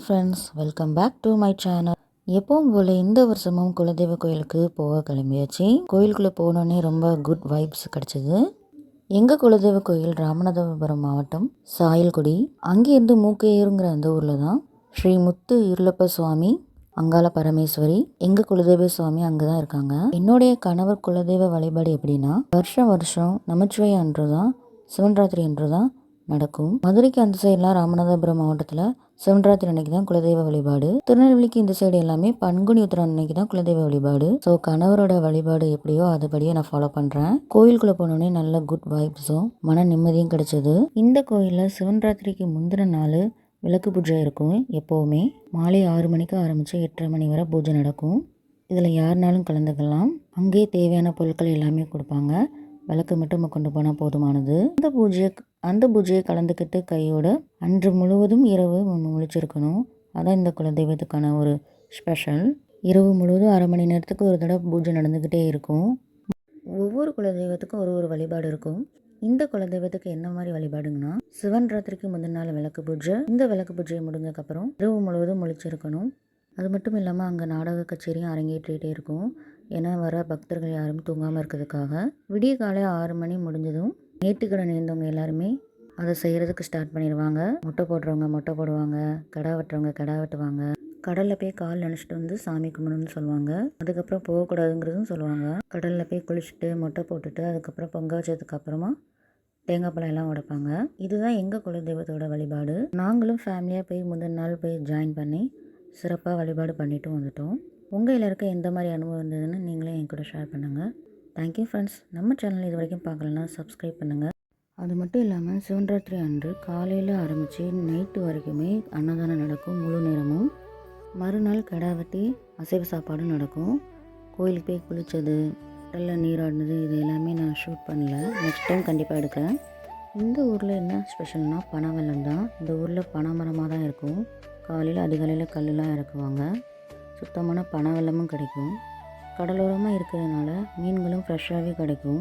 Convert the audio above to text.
Friends, welcome back to my channel. எப்பவும் போல் இந்த வருஷமும் குலதெய்வ கோயிலுக்கு போக கிளம்பியாச்சு. கோயிலுக்குள்ளே போனோடனே ரொம்ப குட் வைப்ஸ் கிடச்சிது. எங்கள் குலதெய்வ கோயில் ராமநாதபுரம் மாவட்டம் சாயல்குடி. அங்கேருந்து மூக்கையூருங்கிற அந்த ஊரில் தான் ஸ்ரீ முத்து இருளப்ப சுவாமி, அங்காள பரமேஸ்வரி, எங்கள் குலதெய்வ சுவாமி அங்கே தான் இருக்காங்க. என்னுடைய கணவர் குலதெய்வ வழிபாடு எப்படின்னா, வருஷம் நமச்சிவாய அன்று தான், சிவன்ராத்திரி அன்று தான் நடக்கும். மதுரைக்கு அந்த சைட்லாம் ராமநாதபுரம் மாவட்டத்தில் சிவன்ராத்திரி அன்னைக்கு தான் குலதெய்வ வழிபாடு. திருநெல்வேலிக்கு இந்த சைடு எல்லாமே பங்குனி உத்திரம் அன்னைக்கு தான் குலதெய்வ வழிபாடு. ஸோ கணவரோட வழிபாடு எப்படியோ அதுபடியே நான் ஃபாலோ பண்ணுறேன். கோயிலுக்குள்ளே போனோடனே நல்ல குட் வைப்ஸும் மன நிம்மதியும் கிடைச்சது. இந்த கோயிலில் சிவன்ராத்திரிக்கு முந்தின நாள் விளக்கு பூஜை இருக்கும். எப்போவுமே மாலை 6 மணிக்கு ஆரம்பித்து 8:30 மணி வரை பூஜை நடக்கும். இதில் யாருனாலும் கலந்துக்கலாம். அங்கேயே தேவையான பொருட்கள் எல்லாமே கொடுப்பாங்க. விளக்கு மட்டும் நம்ம கொண்டு போனால் போதுமானது. அந்த பூஜையை கலந்துக்கிட்டு கையோட அன்று முழுவதும் இரவு முழிச்சிருக்கணும். அதான் இந்த குலதெய்வத்துக்கான ஒரு ஸ்பெஷல். இரவு முழுவதும் 1/2 மணி நேரத்துக்கு ஒரு தடவை பூஜை நடந்துக்கிட்டே இருக்கும். ஒவ்வொரு குலதெய்வத்துக்கும் ஒரு வழிபாடு இருக்கும். இந்த குலதெய்வத்துக்கு என்ன மாதிரி வழிபாடுங்கன்னா, சிவன் ராத்திரிக்கு முந்தின நாள் விளக்கு பூஜை. இந்த விளக்கு பூஜை முடிஞ்சதுக்கப்புறம் இரவு முழுவதும் முழிச்சிருக்கணும். அது மட்டும் இல்லாமல் அங்கே நாடக கச்சேரியும் அரங்கேற்றிகிட்டே இருக்கும். ஏன்னா வர பக்தர்கள் யாரும் தூங்காமல் இருக்கிறதுக்காக. விடிய காலை 6 மணி முடிஞ்சதும் நேர்த்திக்கடன் இருந்தவங்க எல்லாருமே அதை செய்கிறதுக்கு ஸ்டார்ட் பண்ணிடுவாங்க. மொட்டை போடுறவங்க மொட்டை போடுவாங்க, கடா வெட்டுறவங்க கடா வெட்டுவாங்க. கடலில் போய் கால் நினச்சிட்டு வந்து சாமி கும்பிடணும்னு சொல்லுவாங்க. அதுக்கப்புறம் போகக்கூடாதுங்கிறதும் சொல்லுவாங்க. கடலில் போய் குளிச்சுட்டு மொட்டை போட்டுட்டு அதுக்கப்புறம் பொங்க வச்சதுக்கப்புறமா தேங்காய் பழம் எல்லாம் உடைப்பாங்க. இதுதான் எங்கள் குலதெய்வத்தோட வழிபாடு. நாங்களும் ஃபேமிலியாக போய் முந்தின நாள் போய் ஜாயின் பண்ணி சிறப்பாக வழிபாடு பண்ணிவிட்டு வந்துட்டோம். உங்கள் எல்லாருக்கும் எந்த மாதிரி அனுபவம் இருந்ததுன்னு நீங்களே என் கூட ஷேர் பண்ணுங்கள். Thank you friends. நம்ம சேனல் இது வரைக்கும் பார்க்கலன்னா சப்ஸ்கிரைப் பண்ணுங்கள். அது மட்டும் இல்லாமல் சிவன்ராத்திரி அன்று காலையில் ஆரம்பித்து நைட்டு வரைக்குமே அன்னதானம் நடக்கும் முழு நேரமும். மறுநாள் கடா வெட்டி அசைவ சாப்பாடும் நடக்கும். கோயிலுக்கு போய் குளித்தது, கடலில் நீராடினது இது எல்லாமே நான் ஷூட் பண்ணல. நெக்ஸ்ட் டைம் கண்டிப்பாக எடுக்கிறேன். இந்த ஊரில் என்ன ஸ்பெஷல்னால் பனைவெல்லம் தான். இந்த ஊரில் பனை மரமாக தான் இருக்கும். காலையில் அதிகாலையில் கல்லுலாம் இறக்குவாங்க. சுத்தமான பனை வெல்லமும் கிடைக்கும். கடலோரமாக இருக்கிறதுனால மீன்களும் ஃப்ரெஷ்ஷாகவே கிடைக்கும்.